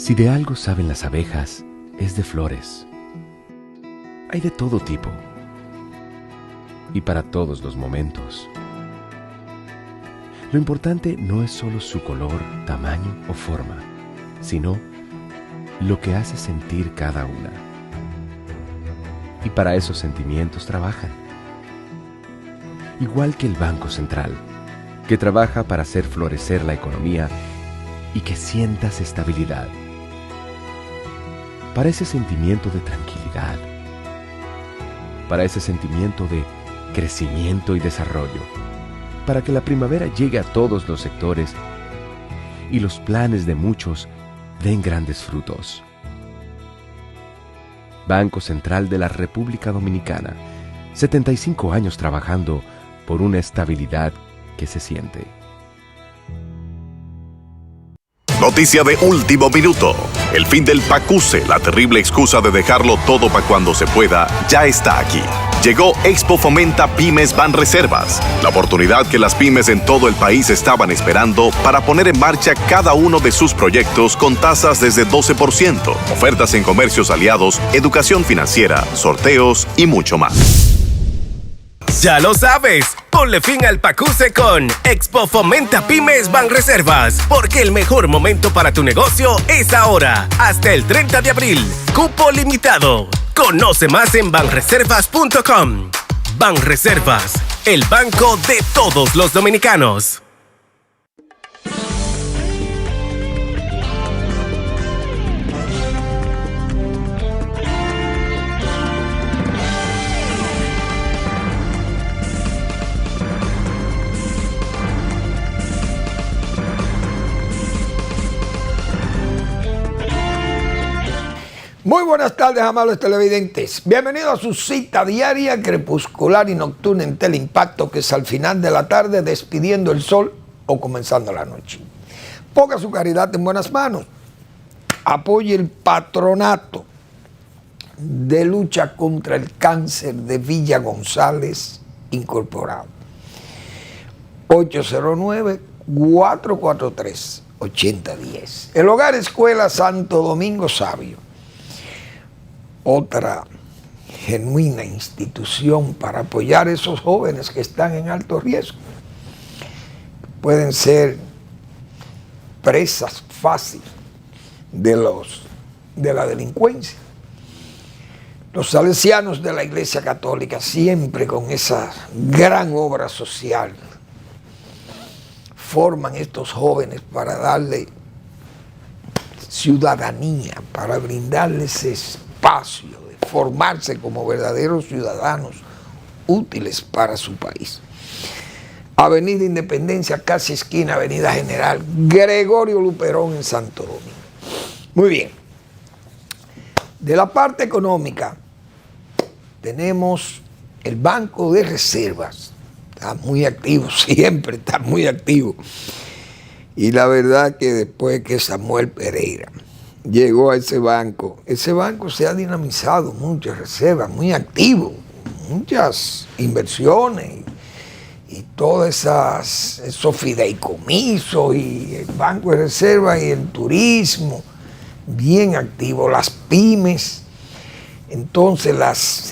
Si de algo saben las abejas, es de flores. Hay de todo tipo y para todos los momentos. Lo importante no es solo su color, tamaño o forma, sino lo que hace sentir cada una. Y para esos sentimientos trabajan. Igual que el Banco Central, que trabaja para hacer florecer la economía y que sientas estabilidad. Para ese sentimiento de tranquilidad. Para ese sentimiento de crecimiento y desarrollo. Para que la primavera llegue a todos los sectores y los planes de muchos den grandes frutos. Banco Central de la República Dominicana, 75 años trabajando por una estabilidad que se siente. Noticia de último minuto. El fin del PACUSE, la terrible excusa de dejarlo todo para cuando se pueda, ya está aquí. Llegó Expo Fomenta Pymes Banreservas, la oportunidad que las pymes en todo el país estaban esperando para poner en marcha cada uno de sus proyectos con tasas desde 12%, ofertas en comercios aliados, educación financiera, sorteos y mucho más. Ya lo sabes, ponle fin al PACUSE con Expo Fomenta Pymes Banreservas, porque el mejor momento para tu negocio es ahora, hasta el 30 de abril. Cupo limitado. Conoce más en banreservas.com. Banreservas, el banco de todos los dominicanos. Muy buenas tardes, amables televidentes. Bienvenidos a su cita diaria, crepuscular y nocturna en Teleimpacto, que es al final de la tarde, despidiendo el sol o comenzando la noche. Ponga su caridad en buenas manos. Apoye el patronato de lucha contra el cáncer de Villa González Incorporado. 809-443-8010. El Hogar Escuela Santo Domingo Sabio. Otra genuina institución para apoyar a esos jóvenes que están en alto riesgo. Pueden ser presas fáciles de la delincuencia. Los salesianos de la Iglesia Católica, siempre con esa gran obra social, forman estos jóvenes para darle ciudadanía, para brindarles espacio de formarse como verdaderos ciudadanos útiles para su país. Avenida Independencia, casi esquina Avenida General Gregorio Luperón en Santo Domingo. Muy bien. De la parte económica, tenemos el Banco de Reservas. Está muy activo, siempre está muy activo. Y la verdad que después que Samuel Pereira llegó a ese banco se ha dinamizado, muchas reservas, muy activo, muchas inversiones y todos esos fideicomisos y el Banco de Reservas y el turismo, bien activo, las pymes, entonces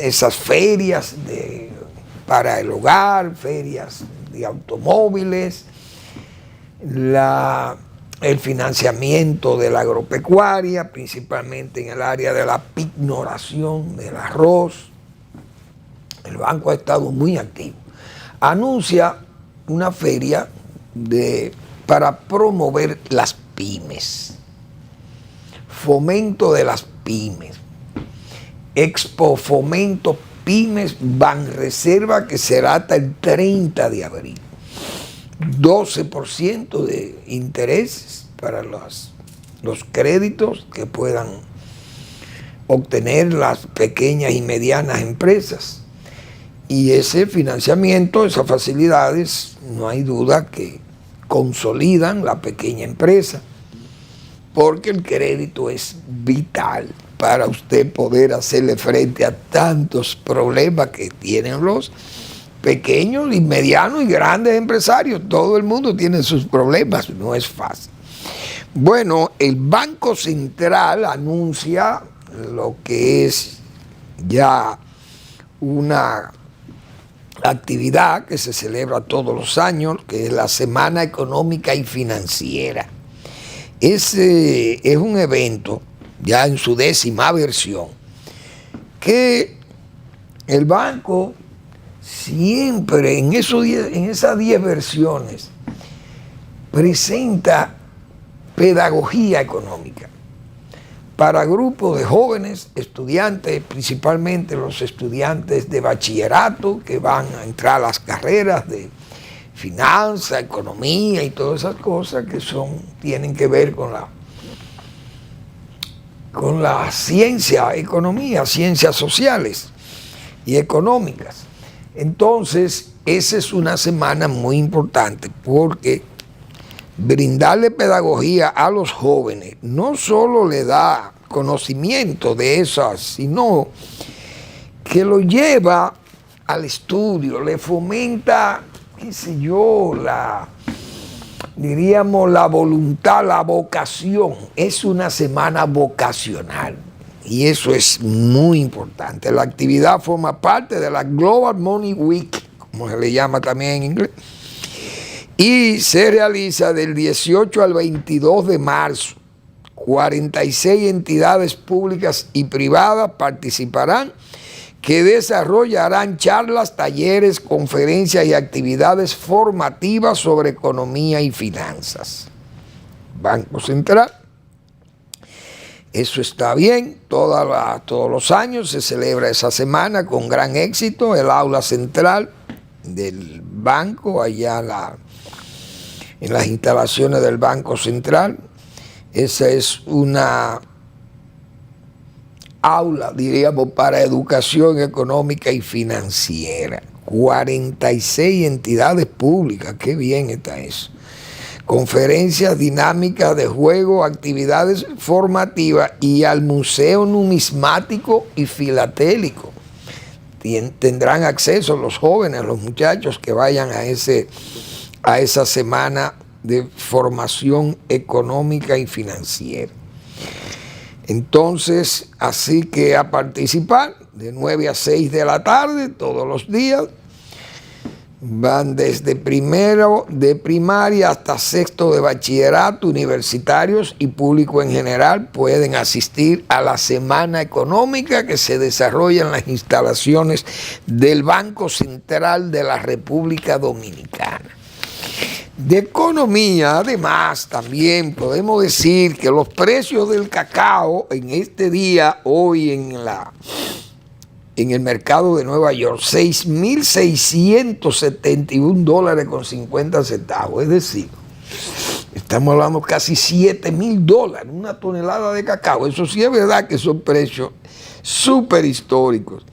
esas ferias para el hogar, ferias de automóviles, el financiamiento de la agropecuaria, principalmente en el área de la pignoración, del arroz. El banco ha estado muy activo. Anuncia una feria para promover las pymes. Fomento de las pymes. Expo Fomento Pymes Banreserva, que será hasta el 30 de abril. 12% de intereses para los créditos que puedan obtener las pequeñas y medianas empresas. Y ese financiamiento, esas facilidades, no hay duda que consolidan la pequeña empresa, porque el crédito es vital para usted poder hacerle frente a tantos problemas que tienen los pequeños y medianos y grandes empresarios. Todo el mundo tiene sus problemas, no es fácil. Bueno, el Banco Central anuncia lo que es ya una actividad que se celebra todos los años, que es la Semana Económica y Financiera. Ese es un evento, ya en su 10ª versión, que el banco siempre en esas 10 versiones presenta pedagogía económica para grupos de jóvenes estudiantes, principalmente los estudiantes de bachillerato que van a entrar a las carreras de finanzas, economía y todas esas cosas que tienen que ver con la ciencia, economía, ciencias sociales y económicas. Entonces, esa es una semana muy importante porque brindarle pedagogía a los jóvenes no solo le da conocimiento de esas, sino que lo lleva al estudio, le fomenta, qué sé yo, diríamos la voluntad, la vocación. Es una semana vocacional y eso es muy importante. La actividad forma parte de la Global Money Week, como se le llama también en inglés, y se realiza del 18 al 22 de marzo. 46 entidades públicas y privadas participarán, que desarrollarán charlas, talleres, conferencias y actividades formativas sobre economía y finanzas. Banco Central. Eso está bien, todos los años se celebra esa semana con gran éxito. El aula central del banco, allá en las instalaciones del Banco Central. Esa es una aula, diríamos, para educación económica y financiera. 46 entidades públicas, qué bien está eso. Conferencias dinámicas de juego, actividades formativas y al Museo Numismático y Filatélico. Tendrán acceso los jóvenes, los muchachos que vayan a esa semana de formación económica y financiera. Entonces, así que a participar de 9 a 6 de la tarde todos los días. Van desde primero de primaria hasta sexto de bachillerato, universitarios y público en general pueden asistir a la Semana Económica que se desarrolla en las instalaciones del Banco Central de la República Dominicana. De economía, además, también podemos decir que los precios del cacao en este día, hoy en el mercado de Nueva York, $6,671.50, es decir, estamos hablando casi $7,000, una tonelada de cacao. Eso sí es verdad que son precios súper históricos.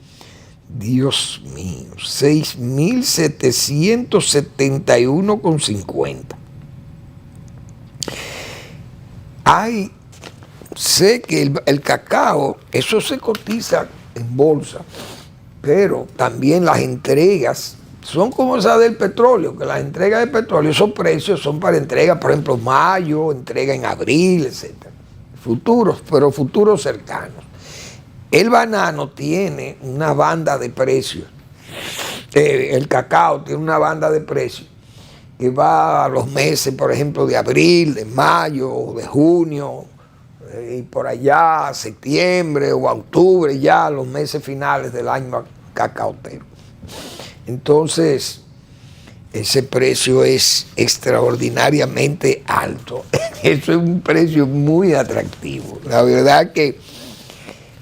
Dios mío, $6,771.50. Sé que el cacao, eso se cotiza en bolsa, pero también las entregas son como esas del petróleo, que las entregas de petróleo, esos precios son para entregas, por ejemplo, mayo, entrega en abril, etc. Futuros, pero futuros cercanos. El banano tiene una banda de precios, el cacao tiene una banda de precios que va a los meses, por ejemplo, de abril, de mayo, de junio, y por allá septiembre o octubre, ya los meses finales del año cacautero. Entonces, ese precio es extraordinariamente alto. Eso es un precio muy atractivo. La verdad que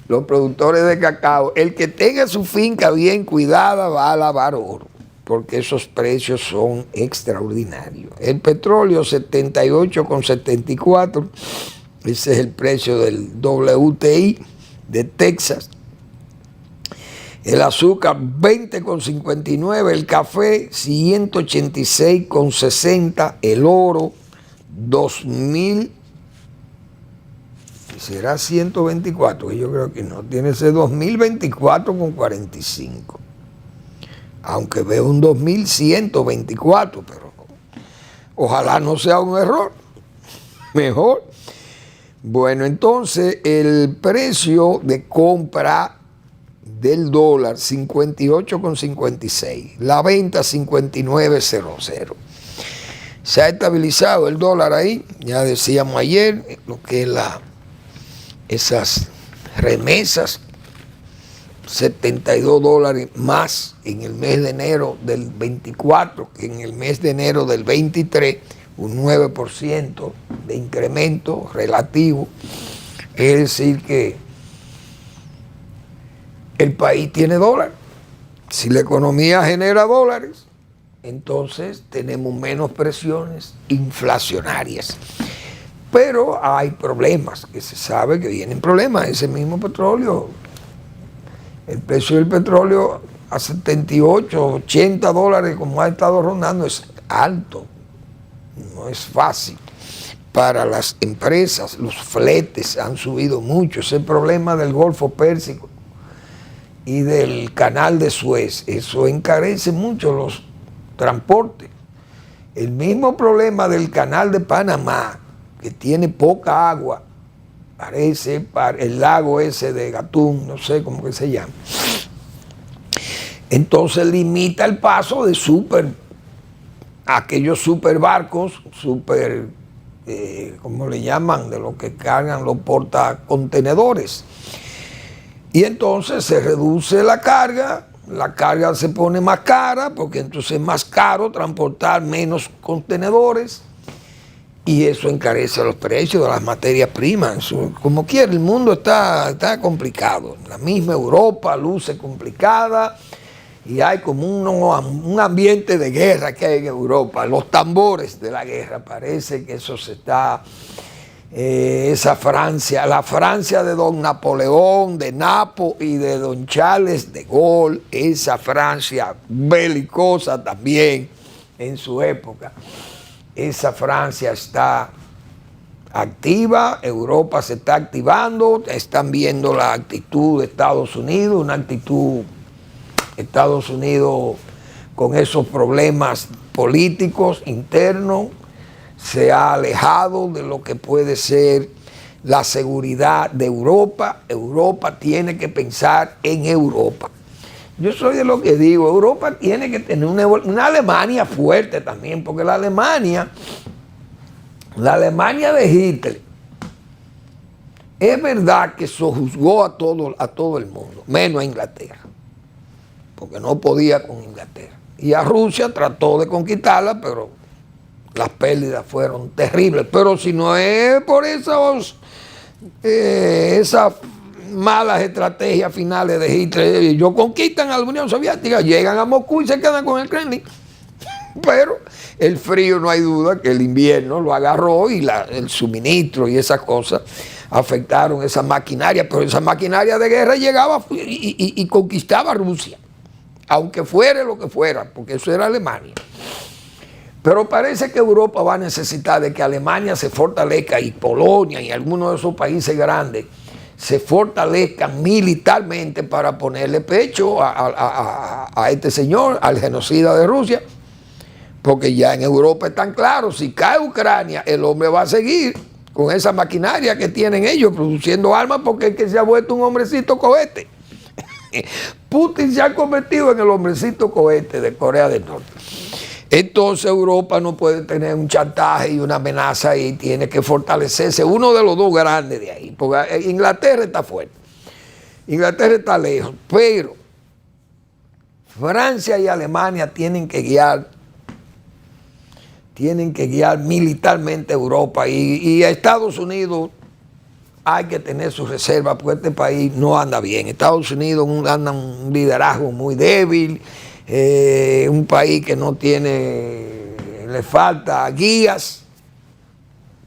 los productores de cacao, el que tenga su finca bien cuidada va a lavar oro, porque esos precios son extraordinarios. El petróleo, 78,74. Ese es el precio del WTI de Texas. El azúcar, 20,59. El café, 186,60. El oro, 2.000. ¿Será 124? Yo creo que no. Tiene ese 2.024,45. Aunque veo un 2.124, pero ojalá no sea un error. Mejor. Bueno, entonces el precio de compra del dólar 58,56, la venta 59,00. Se ha estabilizado el dólar ahí, ya decíamos ayer, lo que es esas remesas, $72 más en el mes de enero del 24 que en el mes de enero del 23, un 9% de incremento relativo. Es decir que el país tiene dólar. Si la economía genera dólares, entonces tenemos menos presiones inflacionarias. Pero hay problemas, que se sabe que vienen problemas. Ese mismo petróleo, el precio del petróleo a 78, $80, como ha estado rondando, es alto. No es fácil para las empresas. Los fletes han subido mucho. Ese problema del Golfo Pérsico y del Canal de Suez, eso encarece mucho los transportes. El mismo problema del Canal de Panamá, que tiene poca agua, parece, el lago ese de Gatún, no sé cómo que se llama. Entonces limita el paso de aquellos superbarcos, ¿cómo le llaman? De lo que cargan los portacontenedores. Y entonces se reduce la carga se pone más cara, porque entonces es más caro transportar menos contenedores, y eso encarece los precios de las materias primas. Como quiera, el mundo está complicado. La misma Europa luce complicada, y hay como un ambiente de guerra que hay en Europa, los tambores de la guerra. Parece que eso se está... esa Francia, la Francia de don Napoleón, de Napo y de don Charles de Gaulle, esa Francia belicosa también en su época, esa Francia está activa, Europa se está activando, están viendo la actitud de Estados Unidos, una actitud Estados Unidos con esos problemas políticos internos, se ha alejado de lo que puede ser la seguridad de Europa. Europa tiene que pensar en Europa. Yo soy de lo que digo, Europa tiene que tener una Alemania fuerte también, porque la Alemania de Hitler, es verdad que sojuzgó a todo el mundo, menos a Inglaterra, porque no podía con Inglaterra. Y a Rusia trató de conquistarla, pero las pérdidas fueron terribles. Pero si no es por esas malas estrategias finales de Hitler, ellos conquistan a la Unión Soviética, llegan a Moscú y se quedan con el Kremlin. Pero el frío, no hay duda que el invierno lo agarró, y el suministro y esas cosas afectaron esa maquinaria. Pero esa maquinaria de guerra llegaba y conquistaba Rusia, aunque fuera lo que fuera, porque eso era Alemania. Pero parece que Europa va a necesitar de que Alemania se fortalezca, y Polonia y algunos de esos países grandes se fortalezcan militarmente para ponerle pecho a este señor, al genocida de Rusia. Porque ya en Europa están claros, si cae Ucrania, el hombre va a seguir con esa maquinaria que tienen ellos, produciendo armas, porque es que se ha vuelto un hombrecito cohete. Putin se ha convertido en el hombrecito cohete de Corea del Norte. Entonces Europa no puede tener un chantaje y una amenaza, y tiene que fortalecerse uno de los dos grandes de ahí, porque Inglaterra está fuerte, Inglaterra está lejos, pero Francia y Alemania tienen que guiar militarmente a Europa, y a Estados Unidos hay que tener sus reservas, porque este país no anda bien. Estados Unidos anda un liderazgo muy débil, un país que no tiene, le falta guías,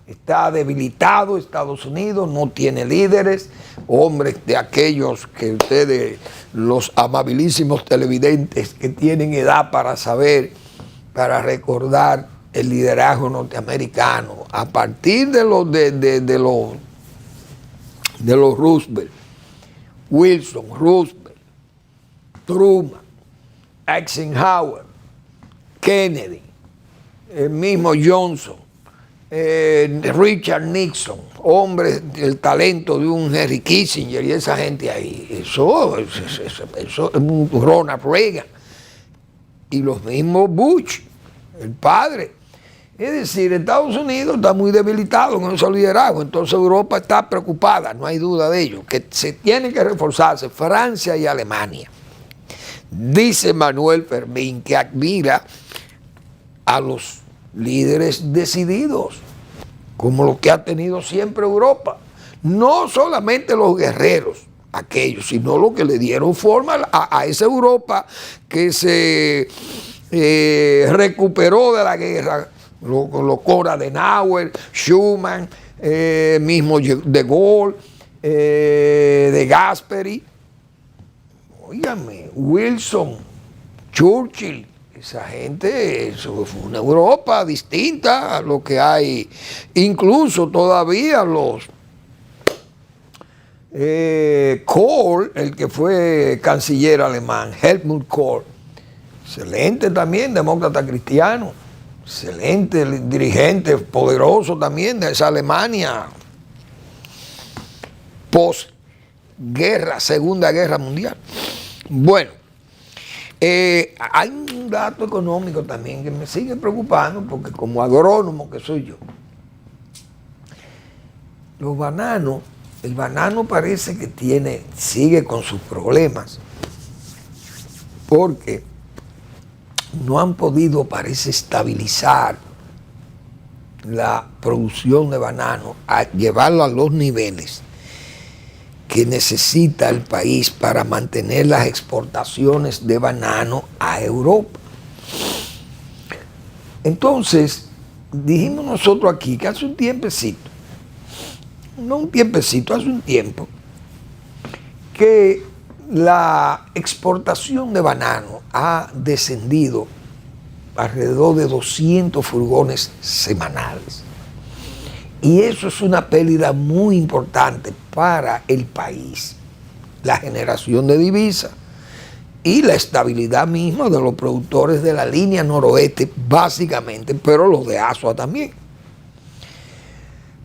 está debilitado. Estados Unidos no tiene líderes, hombres de aquellos que ustedes, los amabilísimos televidentes que tienen edad para saber, para recordar el liderazgo norteamericano a partir de los Roosevelt, Wilson, Roosevelt, Truman, Eisenhower, Kennedy, el mismo Johnson, Richard Nixon, hombre, el talento de un Henry Kissinger y esa gente ahí. Eso es un Ronald Reagan. Y los mismos Bush, el padre. Es decir, Estados Unidos está muy debilitado con ese liderazgo, entonces Europa está preocupada, no hay duda de ello, que se tienen que reforzarse Francia y Alemania. Dice Manuel Fermín que admira a los líderes decididos, como lo que ha tenido siempre Europa. No solamente los guerreros, aquellos, sino los que le dieron forma a esa Europa que se recuperó de la guerra. Los Konrad Adenauer, Schuman, mismo De Gaulle, De Gasperi, óigame, Wilson, Churchill, esa gente, eso fue una Europa distinta a lo que hay, incluso todavía los Kohl, el que fue canciller alemán, Helmut Kohl, excelente también, demócrata cristiano. Excelente dirigente, poderoso también de esa Alemania post-guerra, Segunda Guerra Mundial. Bueno, hay un dato económico también que me sigue preocupando, porque como agrónomo que soy yo, los bananos, el banano parece que sigue con sus problemas, porque no han podido, parece, estabilizar la producción de banano, a llevarlo a los niveles que necesita el país para mantener las exportaciones de banano a Europa. Entonces, dijimos nosotros aquí que hace un tiempecito, no un tiempecito, hace un tiempo, que la exportación de banano ha descendido alrededor de 200 furgones semanales. Y eso es una pérdida muy importante para el país. La generación de divisas y la estabilidad misma de los productores de la línea noroeste, básicamente, pero los de Azua también.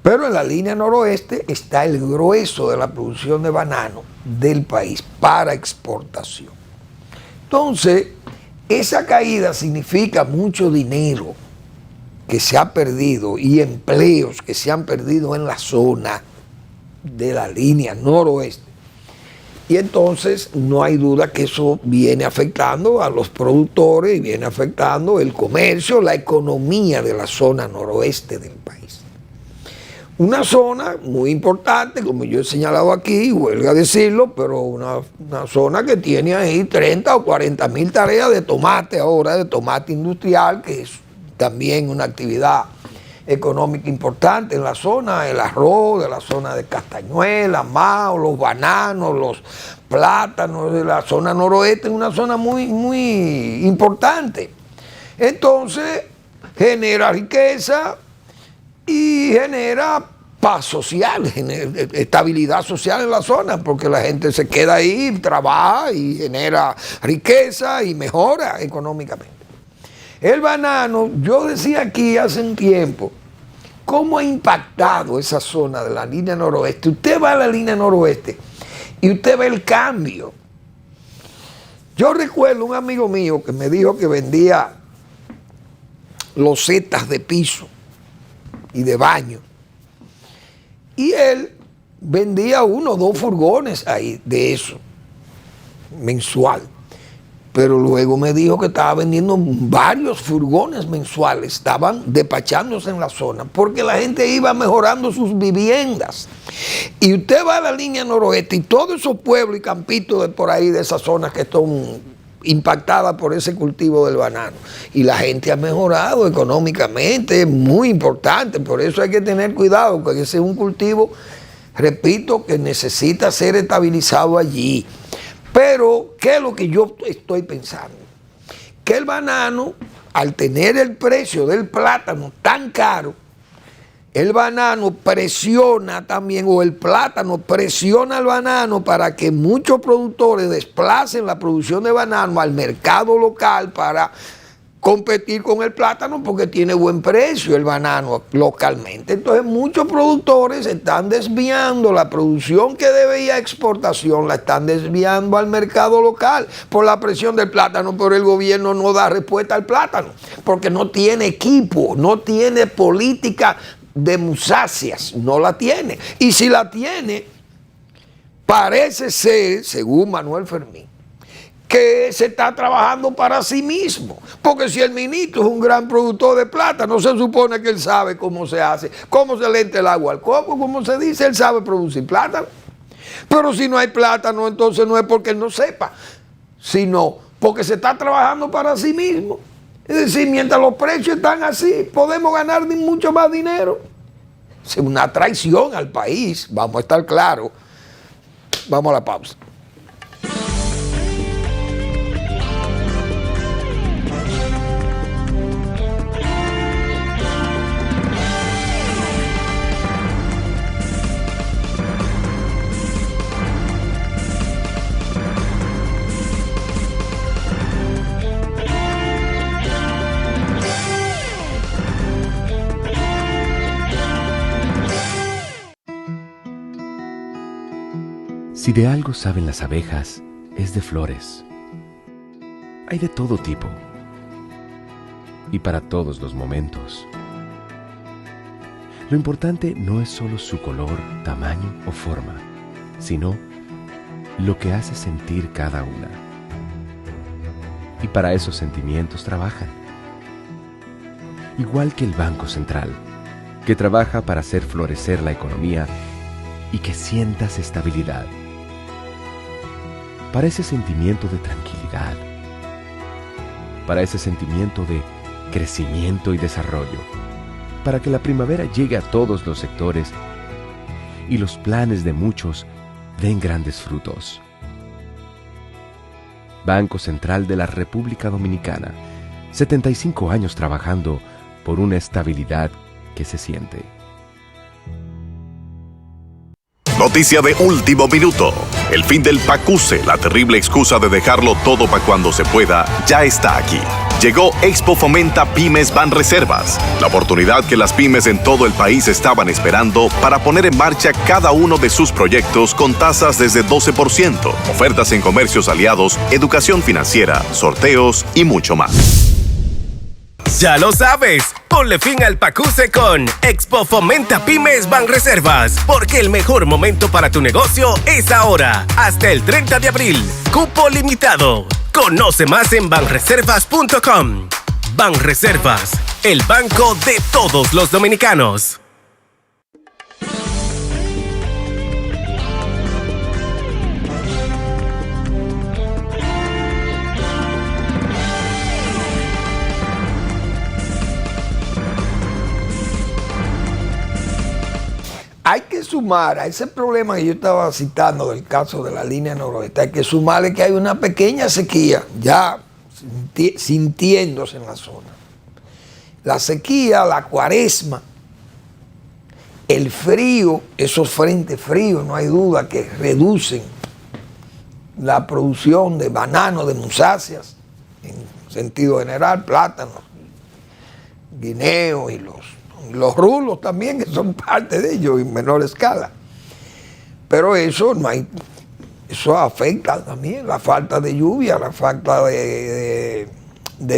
Pero en la línea noroeste está el grueso de la producción de banano del país para exportación. Entonces, esa caída significa mucho dinero que se ha perdido y empleos que se han perdido en la zona de la línea noroeste. Y entonces no hay duda que eso viene afectando a los productores y viene afectando el comercio, la economía de la zona noroeste del país. Una zona muy importante, como yo he señalado aquí, huelga decirlo, pero una zona que tiene ahí 30 o 40 mil tareas de tomate ahora, de tomate industrial, que es también una actividad económica importante en la zona, el arroz, de la zona de Castañuela, Mao, los bananos, los plátanos de la zona noroeste, es una zona muy, muy importante. Entonces, genera riqueza y genera paz social, estabilidad social en la zona, porque la gente se queda ahí, trabaja y genera riqueza y mejora económicamente. El banano, yo decía aquí hace un tiempo, ¿cómo ha impactado esa zona de la línea noroeste? Usted va a la línea noroeste y usted ve el cambio. Yo recuerdo un amigo mío que me dijo que vendía losetas de piso y de baño. Y él vendía 1 o 2 furgones ahí de eso, mensual. Pero luego me dijo que estaba vendiendo varios furgones mensuales, estaban despachándose en la zona, porque la gente iba mejorando sus viviendas. Y usted va a la línea noroeste y todos esos pueblos y campitos de por ahí, de esas zonas que están impactadas por ese cultivo del banano. Y la gente ha mejorado económicamente, es muy importante, por eso hay que tener cuidado, porque ese es un cultivo, repito, que necesita ser estabilizado allí. Pero, ¿qué es lo que yo estoy pensando? Que el banano, al tener el precio del plátano tan caro, el banano presiona también, o el plátano presiona al banano para que muchos productores desplacen la producción de banano al mercado local para competir con el plátano porque tiene buen precio el banano localmente. Entonces muchos productores están desviando la producción que debe ir a exportación, la están desviando al mercado local por la presión del plátano, pero el gobierno no da respuesta al plátano porque no tiene equipo, no tiene política de musáceas, no la tiene. Y si la tiene, parece ser, según Manuel Fermín, que se está trabajando para sí mismo. Porque si el ministro es un gran productor de plátano, se supone que él sabe cómo se hace, cómo se le entra el agua al coco, como se dice, él sabe producir plátano. Pero si no hay plátano, entonces no es porque él no sepa, sino porque se está trabajando para sí mismo. Es decir, mientras los precios están así, podemos ganar mucho más dinero. Es una traición al país, vamos a estar claros. Vamos a la pausa. Si de algo saben las abejas, es de flores. Hay de todo tipo y para todos los momentos. Lo importante no es solo su color, tamaño o forma, sino lo que hace sentir cada una. Y para esos sentimientos trabajan. Igual que el Banco Central, que trabaja para hacer florecer la economía y que sientas estabilidad. Para ese sentimiento de tranquilidad, para ese sentimiento de crecimiento y desarrollo, para que la primavera llegue a todos los sectores y los planes de muchos den grandes frutos. Banco Central de la República Dominicana, 75 años trabajando por una estabilidad que se siente. Noticia de último minuto. El fin del PACUSE, la terrible excusa de dejarlo todo para cuando se pueda, ya está aquí. Llegó Expo Fomenta Pymes Banreservas, la oportunidad que las pymes en todo el país estaban esperando para poner en marcha cada uno de sus proyectos con tasas desde 12%, ofertas en comercios aliados, educación financiera, sorteos y mucho más. Ya lo sabes, ponle fin al PACUSE con Expo Fomenta Pymes Banreservas, porque el mejor momento para tu negocio es ahora, hasta el 30 de abril. Cupo limitado. Conoce más en banreservas.com. Banreservas, el banco de todos los dominicanos. Hay que sumar a ese problema que yo estaba citando del caso de la línea noroeste, hay que sumarle que hay una pequeña sequía ya sintiéndose en la zona. La sequía, la cuaresma, el frío, esos frentes fríos, no hay duda que reducen la producción de bananos, de musáceas, en sentido general, plátanos, guineos y los rulos también, que son parte de ellos en menor escala. Pero eso no hay, eso afecta también la falta de lluvia, la falta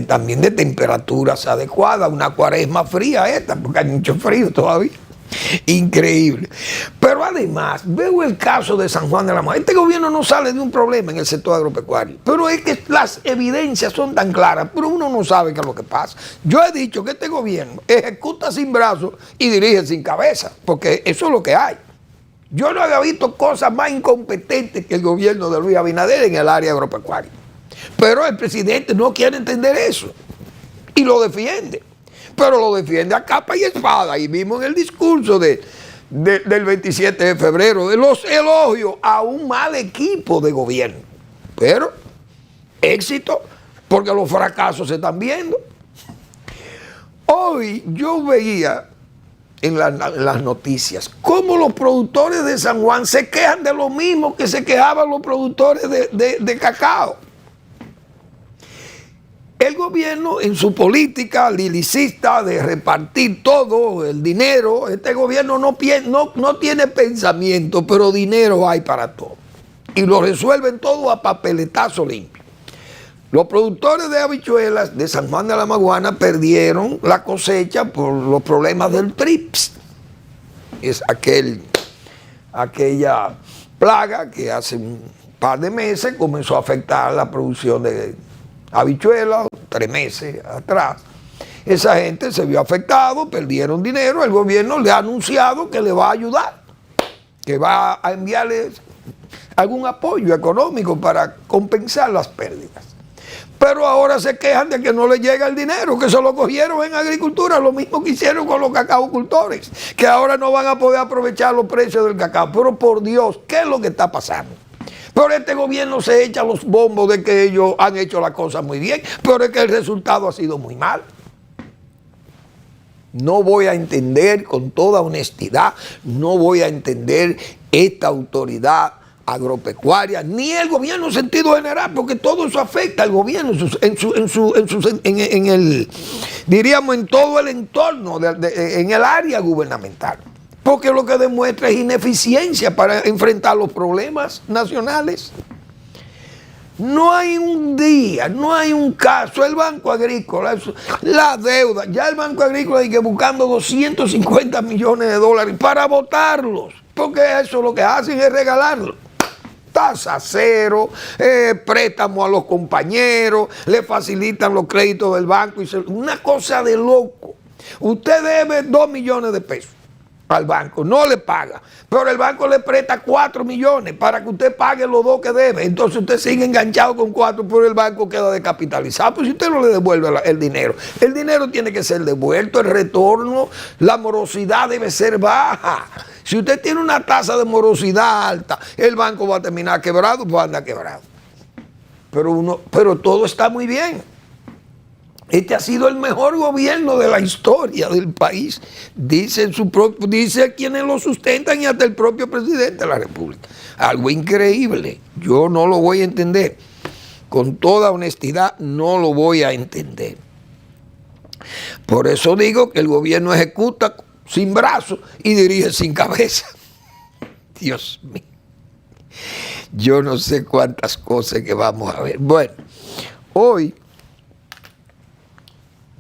también de temperaturas adecuadas, una cuaresma fría esta, porque hay mucho frío todavía. Increíble. Pero además, veo el caso de San Juan de la Maguana. Este gobierno no sale de un problema en el sector agropecuario, pero es que las evidencias son tan claras, pero uno no sabe qué es lo que pasa. Yo he dicho que este gobierno ejecuta sin brazos y dirige sin cabeza, porque eso es lo que hay. Yo no había visto cosas más incompetentes que el gobierno de Luis Abinader en el área agropecuaria. Pero el presidente no quiere entender eso y lo defiende. Pero lo defiende a capa y espada. Y vimos en el discurso del 27 de febrero de los elogios a un mal equipo de gobierno. Pero éxito, porque los fracasos se están viendo. Hoy yo veía en las noticias cómo los productores de San Juan se quejan de lo mismo que se quejaban los productores de cacao. El gobierno, en su política lilicista de repartir todo el dinero, este gobierno no tiene pensamiento, pero dinero hay para todo. Y lo resuelven todo a papeletazo limpio. Los productores de habichuelas de San Juan de la Maguana perdieron la cosecha por los problemas del TRIPS. Es aquella plaga que hace un par de meses comenzó a afectar la producción de habichuelas, 3 meses atrás. Esa gente se vio afectado, perdieron dinero, el gobierno le ha anunciado que le va a ayudar, que va a enviarles algún apoyo económico para compensar las pérdidas. Pero ahora se quejan de que no les llega el dinero, que se lo cogieron en agricultura, lo mismo que hicieron con los cacaocultores, que ahora no van a poder aprovechar los precios del cacao. Pero por Dios, ¿qué es lo que está pasando? Pero este gobierno se echa los bombos de que ellos han hecho la cosa muy bien, pero es que el resultado ha sido muy mal. No voy a entender, con toda honestidad, no voy a entender esta autoridad agropecuaria, ni el gobierno en sentido general, porque todo eso afecta al gobierno diríamos en todo el entorno, en el área gubernamental, porque lo que demuestra es ineficiencia para enfrentar los problemas nacionales. No hay un día, no hay un caso. El Banco Agrícola, la deuda, ya el Banco Agrícola sigue buscando 250 millones de dólares para votarlos, porque eso lo que hacen es regalarlos. Tasa cero, préstamo a los compañeros, le facilitan los créditos del banco. Una cosa de loco. Usted debe 2 millones de pesos al banco, no le paga, pero el banco le presta 4 millones para que usted pague los 2 que debe. Entonces usted sigue enganchado con 4, pero el banco queda descapitalizado. Pues si usted no le devuelve el dinero tiene que ser devuelto, el retorno, la morosidad debe ser baja. Si usted tiene una tasa de morosidad alta, el banco va a terminar quebrado, pues anda quebrado. Pero todo está muy bien. Este ha sido el mejor gobierno de la historia del país, dice quienes lo sustentan y hasta el propio presidente de la República. Algo increíble. Yo no lo voy a entender. Con toda honestidad, no lo voy a entender. Por eso digo que el gobierno ejecuta sin brazos y dirige sin cabeza. Dios mío. Yo no sé cuántas cosas que vamos a ver. Bueno, hoy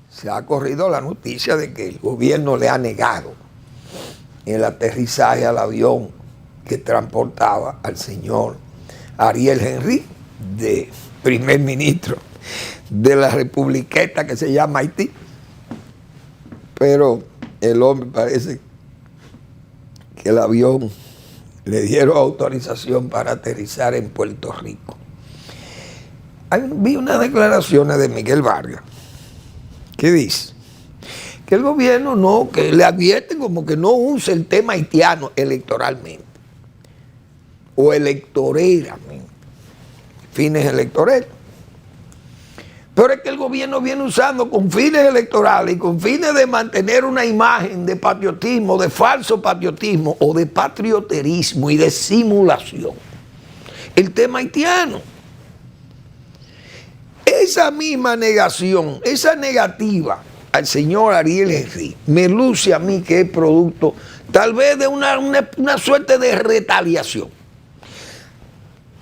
se ha corrido la noticia de que el gobierno le ha negado el aterrizaje al avión que transportaba al señor Ariel Henry, de primer ministro de la republiqueta que se llama Haití. Pero el hombre parece que el avión le dieron autorización para aterrizar en Puerto Rico. Vi unas declaraciones de Miguel Vargas que dice que el gobierno que le advierte como que no use el tema haitiano electoralmente o electoreramente, fines electorales. Pero es que el gobierno viene usando con fines electorales y con fines de mantener una imagen de patriotismo, de falso patriotismo o de patrioterismo y de simulación el tema haitiano. Esa misma negación, esa negativa al señor Ariel Henry, me luce a mí que es producto tal vez de una suerte de retaliación.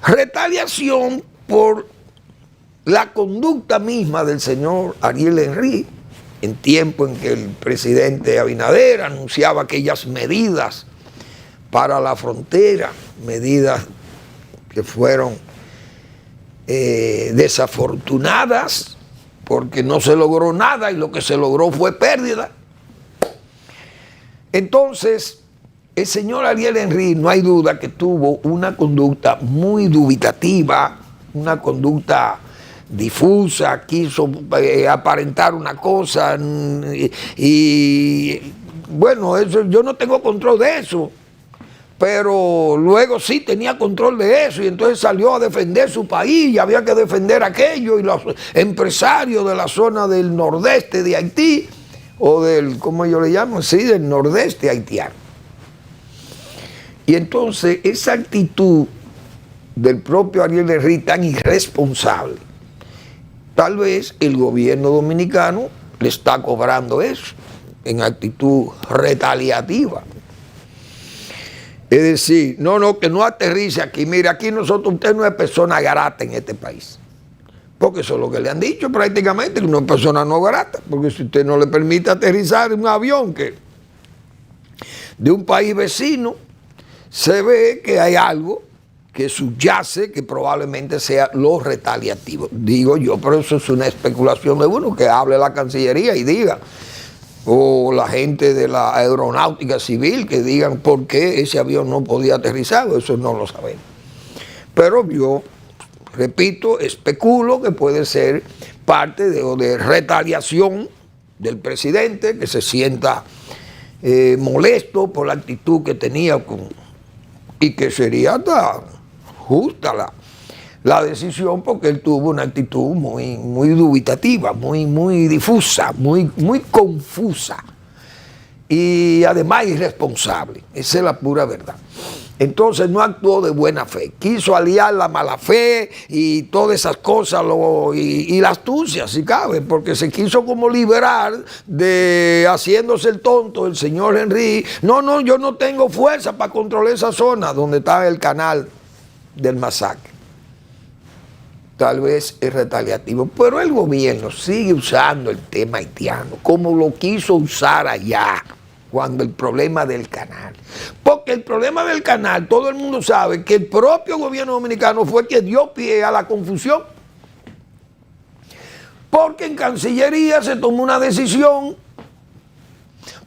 Retaliación por la conducta misma del señor Ariel Henry, en tiempo en que el presidente Abinader anunciaba aquellas medidas para la frontera, medidas que fueron desafortunadas porque no se logró nada y lo que se logró fue pérdida. Entonces, el señor Ariel Henry, no hay duda que tuvo una conducta muy dubitativa, una conducta difusa, quiso aparentar una cosa y bueno, eso, yo no tengo control de eso, pero luego sí tenía control de eso y entonces salió a defender su país y había que defender aquello, y los empresarios de la zona del nordeste de Haití, o del, ¿cómo yo le llamo? Sí, del nordeste haitiano. Y entonces esa actitud del propio Ariel Henry tan irresponsable Tal vez el gobierno dominicano le está cobrando eso en actitud retaliativa. Es decir, que no aterrice aquí. Mire, aquí usted no es persona grata en este país. Porque eso es lo que le han dicho prácticamente, que no es persona no grata. Porque si usted no le permite aterrizar en un avión de un país vecino, se ve que hay algo que subyace que probablemente sea lo retaliativo. Digo yo, pero eso es una especulación de uno, que hable la Cancillería y diga, o la gente de la aeronáutica civil que digan por qué ese avión no podía aterrizar, eso no lo sabemos. Pero yo, repito, especulo que puede ser parte de retaliación del presidente, que se sienta molesto por la actitud que tenía y que sería hasta justa la decisión, porque él tuvo una actitud muy dubitativa, muy difusa, muy confusa y además irresponsable. Esa es la pura verdad. Entonces no actuó de buena fe, quiso aliar la mala fe y todas esas cosas y la astucia, si cabe, porque se quiso como liberar de haciéndose el tonto el señor Henry. No, yo no tengo fuerza para controlar esa zona donde está el canal del masacre. Tal vez es retaliativo, pero el gobierno sigue usando el tema haitiano como lo quiso usar allá, cuando el problema del canal. Porque el problema del canal, todo el mundo sabe que el propio gobierno dominicano fue quien dio pie a la confusión. Porque en Cancillería se tomó una decisión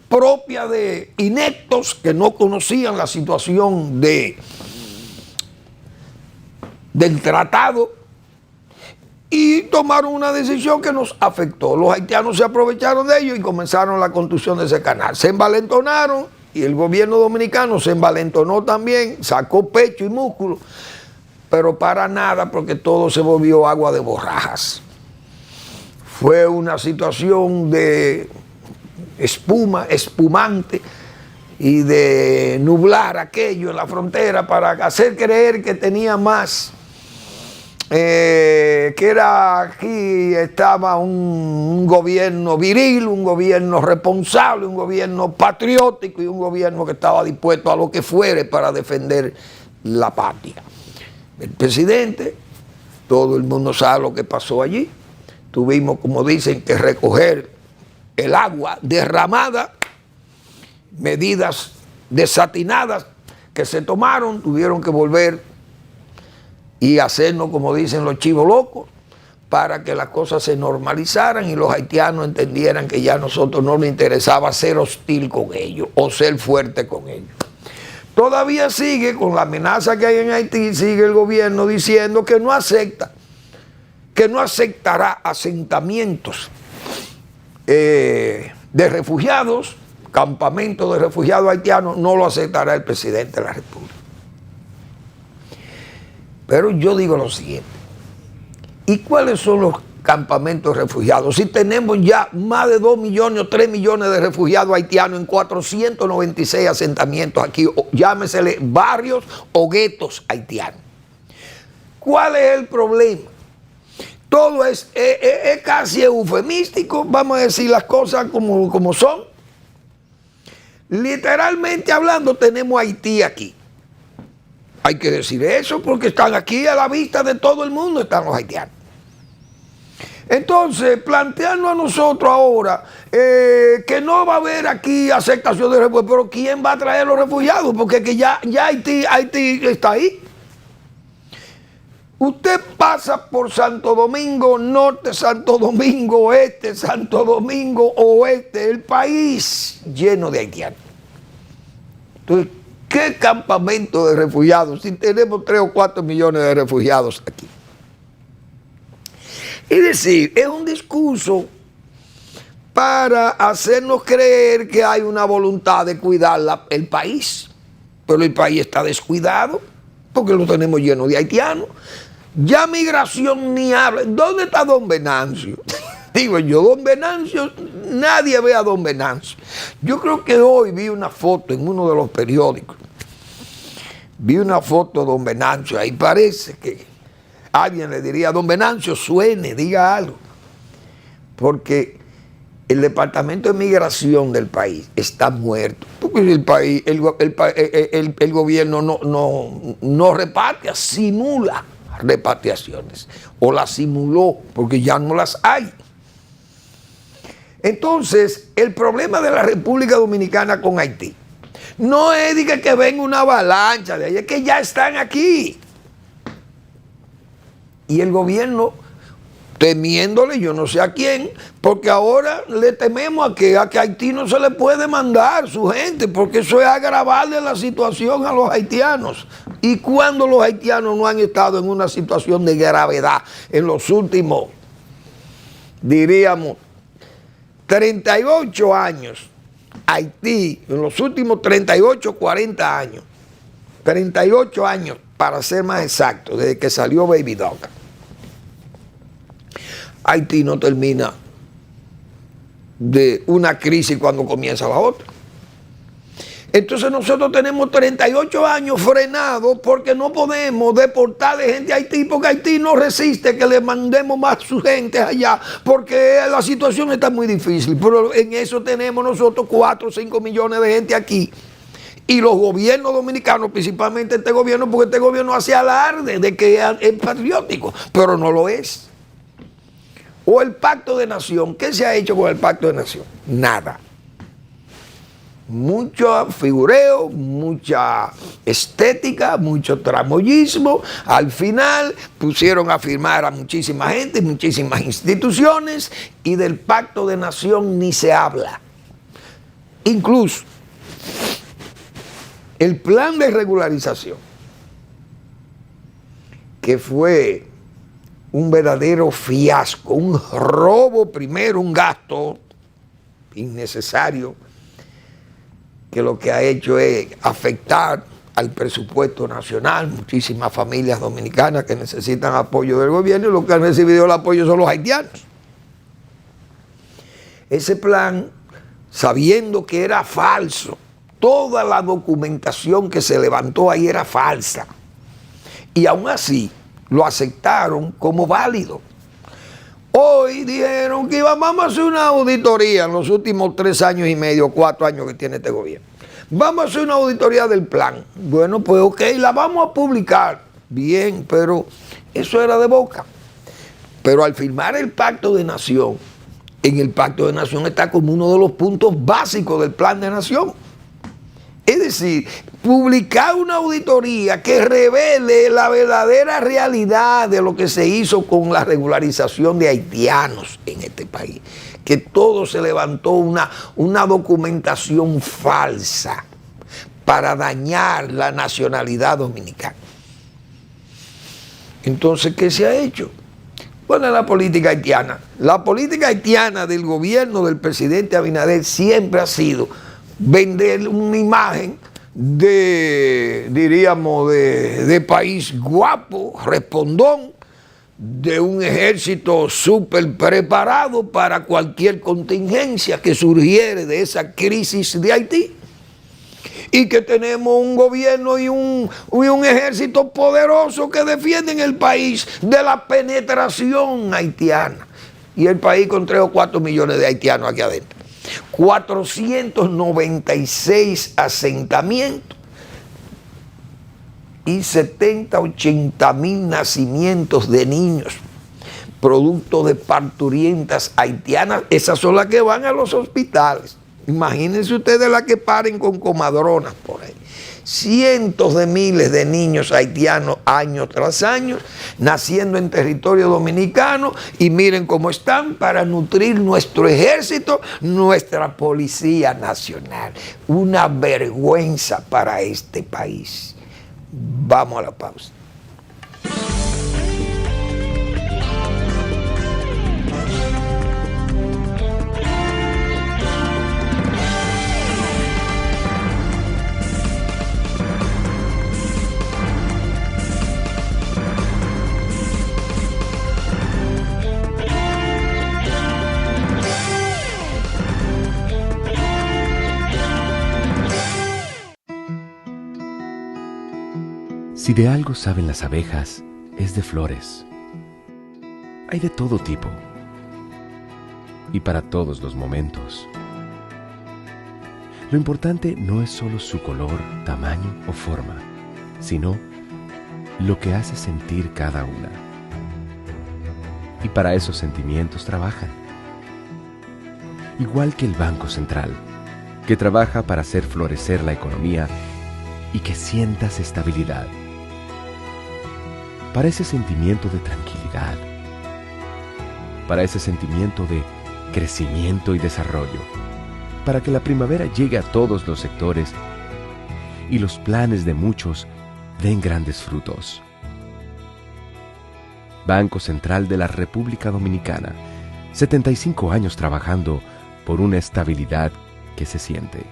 propia de ineptos que no conocían la situación del tratado, y tomaron una decisión que nos afectó. Los haitianos se aprovecharon de ello y comenzaron la construcción de ese canal. Se envalentonaron y el gobierno dominicano se envalentonó también, sacó pecho y músculo, pero para nada, porque todo se volvió agua de borrajas. Fue una situación de espumante y de nublar aquello en la frontera para hacer creer que tenía más. Que era aquí estaba un gobierno viril, un gobierno responsable, un gobierno patriótico y un gobierno que estaba dispuesto a lo que fuere para defender la patria. El presidente, todo el mundo sabe lo que pasó allí. Tuvimos, como dicen, que recoger el agua derramada, medidas desatinadas que se tomaron, tuvieron que volver y hacernos, como dicen los chivos locos, para que las cosas se normalizaran y los haitianos entendieran que ya a nosotros no nos interesaba ser hostil con ellos o ser fuerte con ellos. Todavía sigue con la amenaza que hay en Haití, sigue el gobierno diciendo que no acepta, que no aceptará asentamientos de refugiados, campamentos de refugiados haitianos, no lo aceptará el presidente de la República. Pero yo digo lo siguiente, ¿y cuáles son los campamentos de refugiados? Si tenemos ya más de 2 millones o 3 millones de refugiados haitianos en 496 asentamientos aquí, llámesele barrios o guetos haitianos. ¿Cuál es el problema? Todo es casi eufemístico, vamos a decir las cosas como son. Literalmente hablando, tenemos Haití aquí. Hay que decir eso porque están aquí a la vista de todo el mundo, están los haitianos. Entonces, plantearnos a nosotros ahora que no va a haber aquí aceptación de refugiados, pero ¿quién va a traer los refugiados? Porque que ya Haití está ahí. Usted pasa por Santo Domingo Norte, Santo Domingo Este, Santo Domingo Oeste, el país lleno de haitianos. Entonces, ¿qué campamento de refugiados? Si tenemos 3 o 4 millones de refugiados aquí. Es decir, es un discurso para hacernos creer que hay una voluntad de cuidar el país. Pero el país está descuidado porque lo tenemos lleno de haitianos. Ya migración ni habla. ¿Dónde está don Venancio? Digo yo, don Venancio, nadie ve a don Venancio. Yo creo que hoy vi una foto en uno de los periódicos. Vi una foto de don Venancio, ahí parece que alguien le diría: don Venancio, suene, diga algo. Porque el Departamento de Migración del país está muerto. Porque el gobierno no reparte, simula repatriaciones. O las simuló, porque ya no las hay. Entonces, el problema de la República Dominicana con Haití no es de que venga una avalancha de ahí, es que ya están aquí. Y el gobierno, temiéndole, yo no sé a quién, porque ahora le tememos a que Haití no se le puede mandar su gente, porque eso es agravarle la situación a los haitianos. Y cuando los haitianos no han estado en una situación de gravedad en los últimos, diríamos, 38 años, Haití, en los últimos 38, 40 años, 38 años para ser más exacto, desde que salió Baby Doc, Haití no termina de una crisis cuando comienza la otra. Entonces nosotros tenemos 38 años frenados porque no podemos deportar de gente a Haití, porque Haití no resiste que le mandemos más su gente allá, porque la situación está muy difícil. Pero en eso tenemos nosotros 4 o 5 millones de gente aquí. Y los gobiernos dominicanos, principalmente este gobierno, porque este gobierno hace alarde de que es patriótico, pero no lo es. O el Pacto de Nación. ¿Qué se ha hecho con el Pacto de Nación? Nada. Mucho figureo, mucha estética, mucho tramoyismo. Al final pusieron a firmar a muchísima gente, muchísimas instituciones, y del Pacto de Nación ni se habla. Incluso el plan de regularización, que fue un verdadero fiasco, un robo primero, un gasto innecesario, que lo que ha hecho es afectar al presupuesto nacional, muchísimas familias dominicanas que necesitan apoyo del gobierno, y los que han recibido el apoyo son los haitianos. Ese plan, sabiendo que era falso, toda la documentación que se levantó ahí era falsa, y aún así lo aceptaron como válido. Hoy dijeron que vamos a hacer una auditoría en los últimos 3 años y medio, 4 años que tiene este gobierno. Vamos a hacer una auditoría del plan. Bueno, pues ok, la vamos a publicar. Bien, pero eso era de boca. Pero al firmar el Pacto de Nación, en el Pacto de Nación está como uno de los puntos básicos del Plan de Nación. Es decir, publicar una auditoría que revele la verdadera realidad de lo que se hizo con la regularización de haitianos en este país. Que todo se levantó una documentación falsa para dañar la nacionalidad dominicana. Entonces, ¿qué se ha hecho? Bueno, la política haitiana. La política haitiana del gobierno del presidente Abinader siempre ha sido vender una imagen de, diríamos, de país guapo, respondón, de un ejército súper preparado para cualquier contingencia que surgiere de esa crisis de Haití, y que tenemos un gobierno y un ejército poderoso que defienden el país de la penetración haitiana, y el país con 3 o 4 millones de haitianos aquí adentro. 496 asentamientos y 70, 80 mil nacimientos de niños, producto de parturientas haitianas. Esas son las que van a los hospitales. Imagínense ustedes las que paren con comadronas por ahí. Cientos de miles de niños haitianos año tras año naciendo en territorio dominicano, y miren cómo están para nutrir nuestro ejército, nuestra policía nacional. Una vergüenza para este país. Vamos a la pausa. Si de algo saben las abejas, es de flores. Hay de todo tipo y para todos los momentos. Lo importante no es solo su color, tamaño o forma, sino lo que hace sentir cada una. Y para esos sentimientos trabajan. Igual que el Banco Central, que trabaja para hacer florecer la economía y que sientas estabilidad. Para ese sentimiento de tranquilidad. Para ese sentimiento de crecimiento y desarrollo. Para que la primavera llegue a todos los sectores y los planes de muchos den grandes frutos. Banco Central de la República Dominicana, 75 años trabajando por una estabilidad que se siente.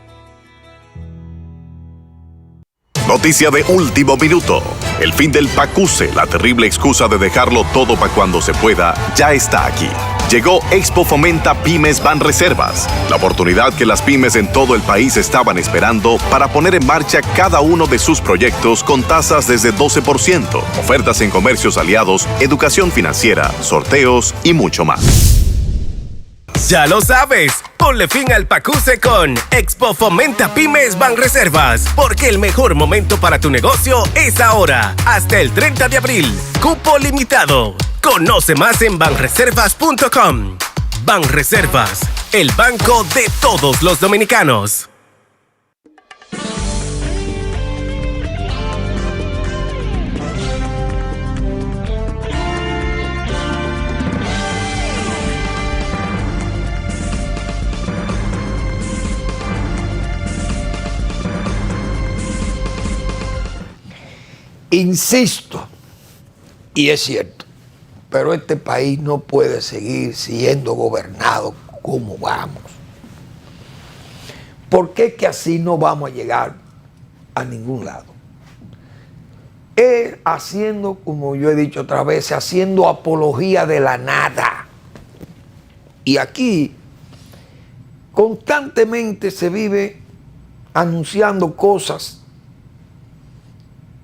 Noticia de último minuto. El fin del PACUSE, la terrible excusa de dejarlo todo para cuando se pueda, ya está aquí. Llegó Expo Fomenta Pymes Banreservas, la oportunidad que las pymes en todo el país estaban esperando para poner en marcha cada uno de sus proyectos con tasas desde 12%, ofertas en comercios aliados, educación financiera, sorteos y mucho más. Ya lo sabes, ponle fin al PACUSE con Expo Fomenta Pymes Banreservas, porque el mejor momento para tu negocio es ahora, hasta el 30 de abril. Cupo limitado. Conoce más en banreservas.com. Banreservas, el banco de todos los dominicanos. Insisto, y es cierto, pero este país no puede seguir siendo gobernado como vamos. Porque es que así no vamos a llegar a ningún lado. Es haciendo, como yo he dicho otra vez, haciendo apología de la nada. Y aquí constantemente se vive anunciando cosas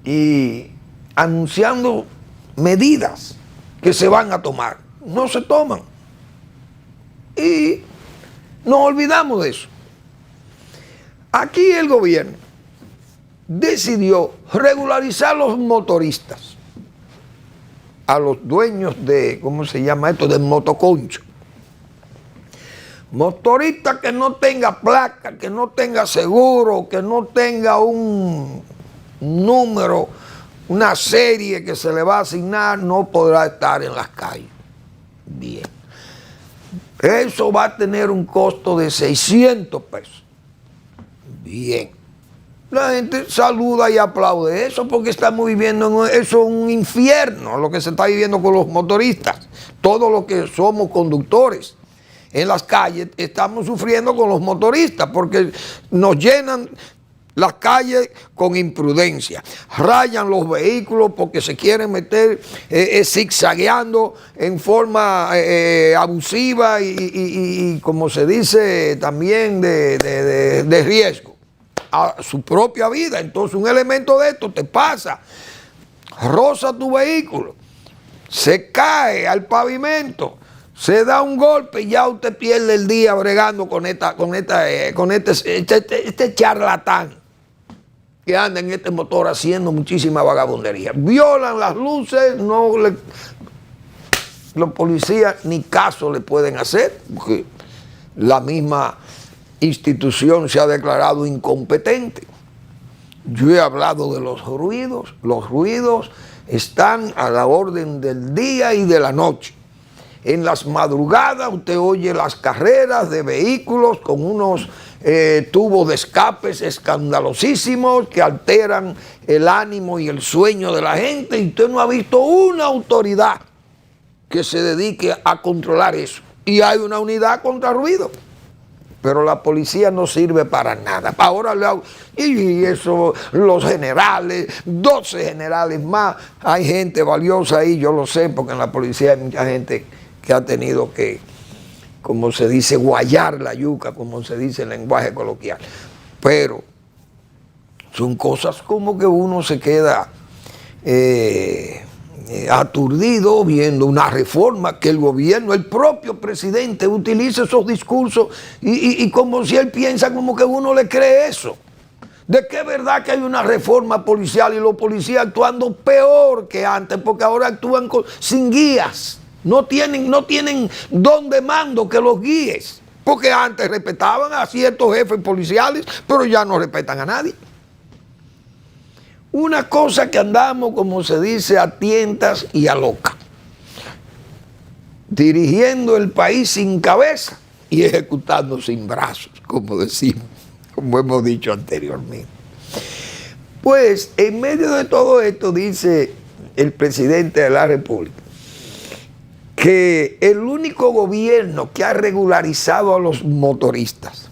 y anunciando medidas que se van a tomar. No se toman. Y nos olvidamos de eso. Aquí el gobierno decidió regularizar a los motoristas, a los dueños de, ¿cómo se llama esto?, del motoconcho. Motorista que no tenga placa, que no tenga seguro, que no tenga un número, una serie que se le va a asignar, no podrá estar en las calles. Bien. Eso va a tener un costo de 600 pesos. Bien. La gente saluda y aplaude eso porque estamos viviendo en eso, un infierno, lo que se está viviendo con los motoristas. Todos los que somos conductores en las calles estamos sufriendo con los motoristas porque nos llenan las calles con imprudencia, rayan los vehículos porque se quieren meter zigzagueando en forma abusiva y como se dice también de riesgo a su propia vida. Entonces un elemento de esto te pasa, roza tu vehículo, se cae al pavimento, se da un golpe y ya usted pierde el día bregando con este charlatán que anda en este motor haciendo muchísima vagabundería. Violan las luces, los policías ni caso le pueden hacer, porque la misma institución se ha declarado incompetente. Yo he hablado de los ruidos están a la orden del día y de la noche. En las madrugadas usted oye las carreras de vehículos con unos tubos de escapes escandalosísimos que alteran el ánimo y el sueño de la gente, y usted no ha visto una autoridad que se dedique a controlar eso. Y hay una unidad contra ruido, pero la policía no sirve para nada. Ahora y eso, los generales, 12 generales más, hay gente valiosa ahí, yo lo sé, porque en la policía hay mucha gente que ha tenido que, como se dice, guayar la yuca, como se dice en lenguaje coloquial. Pero son cosas como que uno se queda aturdido viendo una reforma que el gobierno, el propio presidente utiliza esos discursos y como si él piensa como que uno le cree eso. De que es verdad que hay una reforma policial y los policías actuando peor que antes, porque ahora actúan sin guías. No tienen don de mando que los guíes. Porque antes respetaban a ciertos jefes policiales, pero ya no respetan a nadie. Una cosa que andamos, como se dice, a tientas y a loca. Dirigiendo el país sin cabeza y ejecutando sin brazos, como decimos. Como hemos dicho anteriormente. Pues en medio de todo esto dice el presidente de la República que el único gobierno que ha regularizado a los motoristas,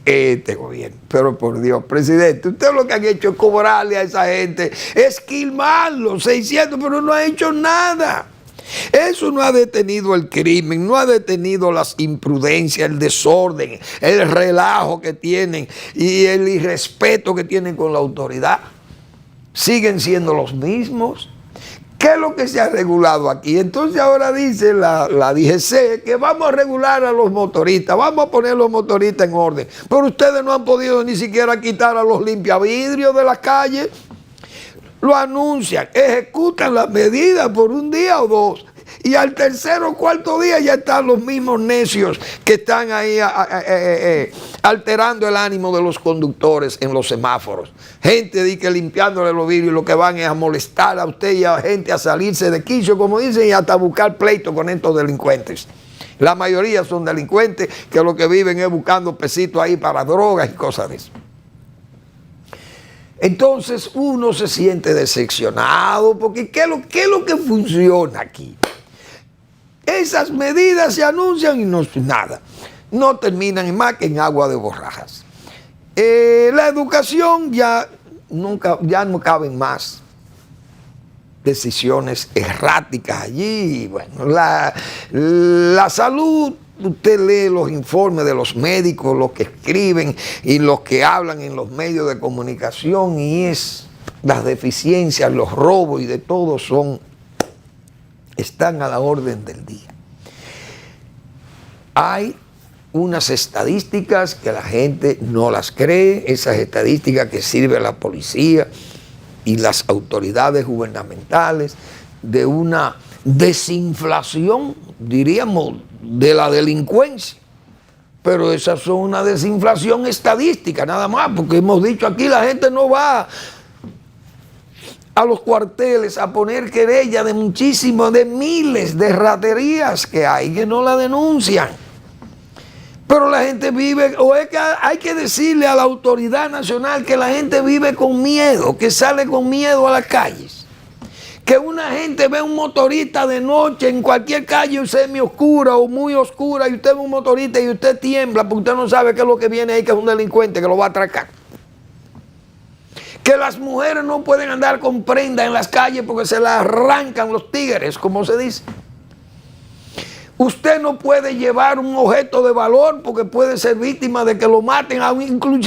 este gobierno, pero por Dios, presidente, usted lo que han hecho es cobrarle a esa gente, esquilmarlos, 600, pero no ha hecho nada. Eso no ha detenido el crimen, no ha detenido las imprudencias, el desorden, el relajo que tienen y el irrespeto que tienen con la autoridad. Siguen siendo los mismos. ¿Qué es lo que se ha regulado aquí? Entonces ahora dice la DGC que vamos a regular a los motoristas, vamos a poner a los motoristas en orden. Pero ustedes no han podido ni siquiera quitar a los limpiavidrios de las calles. Lo anuncian, ejecutan las medidas por un día o dos, y al tercer o cuarto día ya están los mismos necios que están ahí alterando el ánimo de los conductores en los semáforos. Gente de que limpiándole los vidrios, lo que van es a molestar a usted y a gente a salirse de quicio, como dicen, y hasta buscar pleito con estos delincuentes. La mayoría son delincuentes que lo que viven es buscando pesitos ahí para drogas y cosas de eso. Entonces uno se siente decepcionado porque ¿qué es lo que funciona aquí? Esas medidas se anuncian y no nada. No terminan en más que en agua de borrajas. La educación ya no caben más decisiones erráticas allí. Bueno, la salud. Usted lee los informes de los médicos, los que escriben y los que hablan en los medios de comunicación, y las deficiencias, los robos y de todo están a la orden del día. Hay unas estadísticas que la gente no las cree, esas estadísticas que sirve la policía y las autoridades gubernamentales de una desinflación, diríamos, de la delincuencia. Pero esas son una desinflación estadística nada más, porque hemos dicho aquí la gente no va a los cuarteles a poner querella de miles de raterías que hay que no la denuncian. Pero la gente vive, o es que hay que decirle a la autoridad nacional que la gente vive con miedo, que sale con miedo a las calles. Que una gente ve un motorista de noche en cualquier calle semi-oscura o muy oscura y usted ve un motorista y usted tiembla porque usted no sabe qué es lo que viene ahí, que es un delincuente que lo va a atracar. Que las mujeres no pueden andar con prenda en las calles porque se las arrancan los tigres, como se dice. Usted no puede llevar un objeto de valor porque puede ser víctima de que lo maten,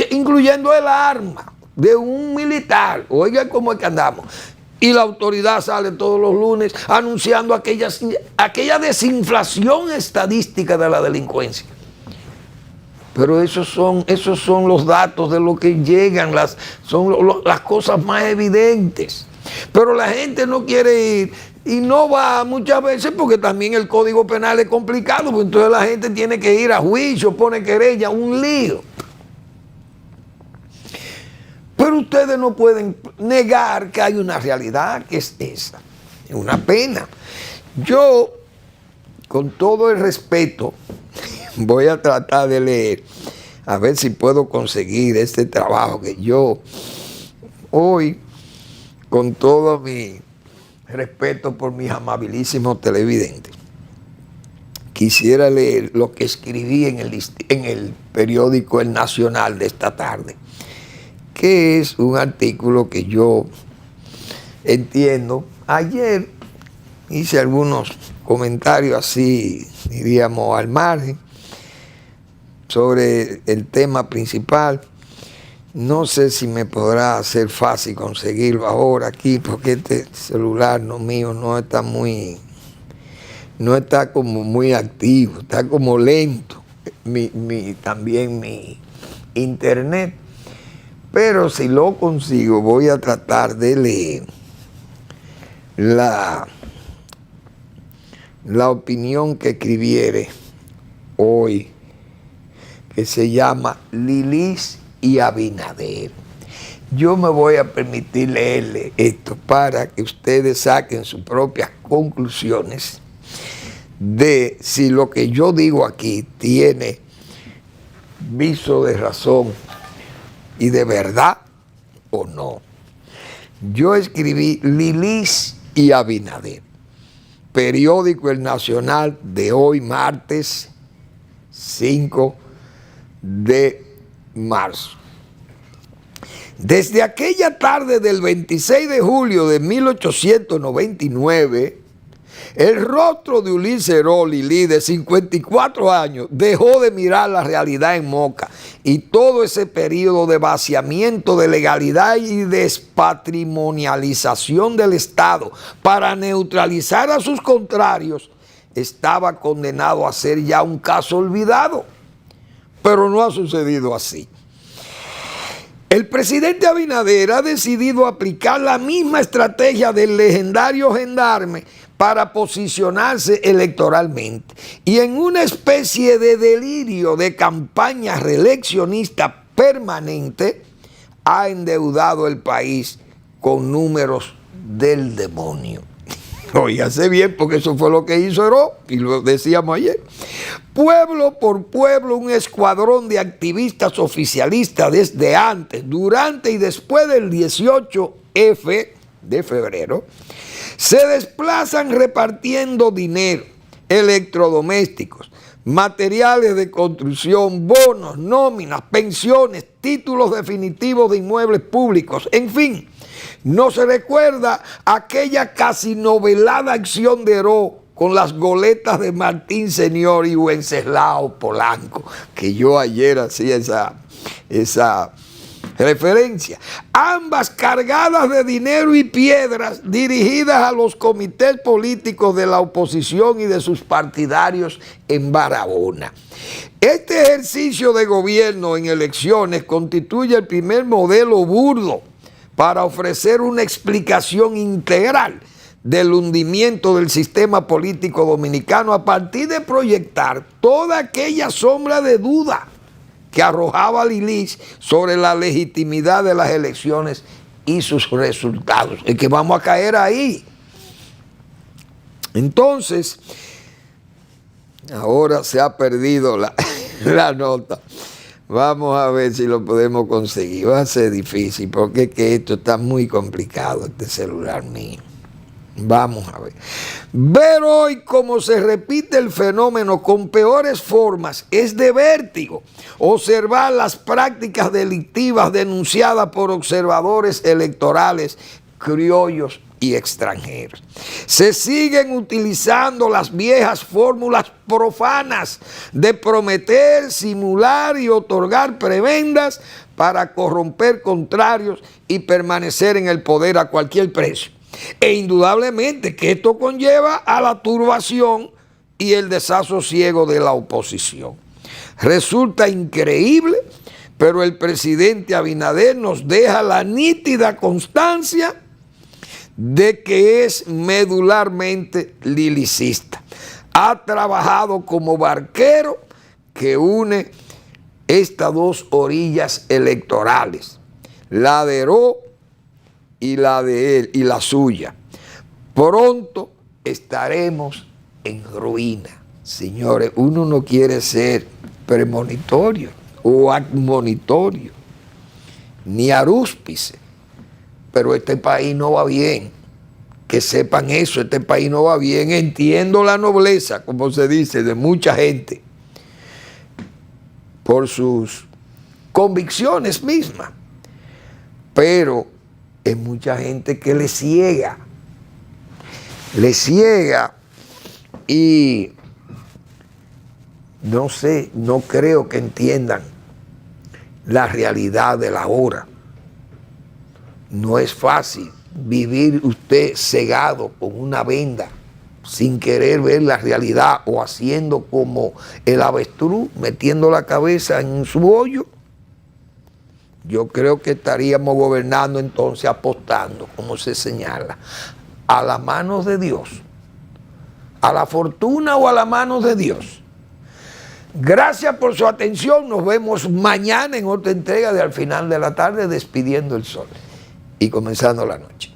incluyendo el arma de un militar. Oiga cómo es que andamos. Y la autoridad sale todos los lunes anunciando aquella desinflación estadística de la delincuencia. Pero esos son los datos de lo que llegan, son las cosas más evidentes. Pero la gente no quiere ir y no va muchas veces porque también el Código Penal es complicado, porque entonces la gente tiene que ir a juicio, pone querella, un lío. Pero ustedes no pueden negar que hay una realidad que es esa. Es una pena. Yo, con todo el respeto, voy a tratar de leer, a ver si puedo conseguir este trabajo que yo hoy, con todo mi respeto por mis amabilísimos televidentes, quisiera leer lo que escribí en el periódico El Nacional de esta tarde, que es un artículo que yo entiendo. Ayer hice algunos comentarios así, diríamos, al margen, sobre el tema principal, No sé si me podrá hacer fácil conseguirlo ahora aquí, porque este celular mío no está como muy activo, está como lento. También mi internet. Pero si lo consigo, voy a tratar de leer la opinión que escribiere hoy, que se llama Lilis y Abinader. Yo me voy a permitir leerle esto para que ustedes saquen sus propias conclusiones de si lo que yo digo aquí tiene viso de razón y de verdad o no. Yo escribí Lilis y Abinader, periódico El Nacional de hoy, martes 5 de marzo. Desde aquella tarde del 26 de julio de 1899, el rostro de Ulises Heró Lili, de 54 años, dejó de mirar la realidad en Moca, y todo ese periodo de vaciamiento de legalidad y despatrimonialización del Estado para neutralizar a sus contrarios estaba condenado a ser ya un caso olvidado. Pero no ha sucedido así. El presidente Abinader ha decidido aplicar la misma estrategia del legendario gendarme para posicionarse electoralmente, y en una especie de delirio de campaña reeleccionista permanente ha endeudado el país con números del demonio. Óigase bien, porque eso fue lo que hizo Heró, y lo decíamos ayer. Pueblo por pueblo, un escuadrón de activistas oficialistas desde antes, durante y después del 18F de febrero, se desplazan repartiendo dinero, electrodomésticos, materiales de construcción, bonos, nóminas, pensiones, títulos definitivos de inmuebles públicos, en fin. No se recuerda aquella casi novelada acción de Heró con las goletas de Martín Señor y Wenceslao Polanco, que yo ayer hacía esa referencia. Ambas cargadas de dinero y piedras dirigidas a los comités políticos de la oposición y de sus partidarios en Barahona. Este ejercicio de gobierno en elecciones constituye el primer modelo burdo para ofrecer una explicación integral del hundimiento del sistema político dominicano a partir de proyectar toda aquella sombra de duda que arrojaba Lilis sobre la legitimidad de las elecciones y sus resultados. Es que vamos a caer ahí. Entonces, ahora se ha perdido la nota. Vamos a ver si lo podemos conseguir. Va a ser difícil porque es que esto está muy complicado, este celular mío. Vamos a ver. Ver hoy cómo se repite el fenómeno con peores formas es de vértigo. Observar las prácticas delictivas denunciadas por observadores electorales criollos y extranjeros. Se siguen utilizando las viejas fórmulas profanas de prometer, simular y otorgar prebendas para corromper contrarios y permanecer en el poder a cualquier precio. E indudablemente que esto conlleva a la turbación y el desasosiego de la oposición. Resulta increíble, pero el presidente Abinader nos deja la nítida constancia de que es medularmente lilicista. Ha trabajado como barquero que une estas dos orillas electorales, la de Heró y la de él y la suya. Pronto estaremos en ruina. Señores, uno no quiere ser premonitorio o admonitorio, ni arúspice, pero este país no va bien. Que sepan eso, este país no va bien. Entiendo la nobleza, como se dice, de mucha gente por sus convicciones mismas, pero es mucha gente que le ciega y no sé, no creo que entiendan la realidad de la hora. No es fácil vivir usted cegado con una venda, sin querer ver la realidad, o haciendo como el avestruz, metiendo la cabeza en su hoyo. Yo creo que estaríamos gobernando entonces apostando, como se señala, a las manos de Dios, a la fortuna o a las manos de Dios. Gracias por su atención. Nos vemos mañana en otra entrega de Al Final de la Tarde, despidiendo el sol y comenzando la noche.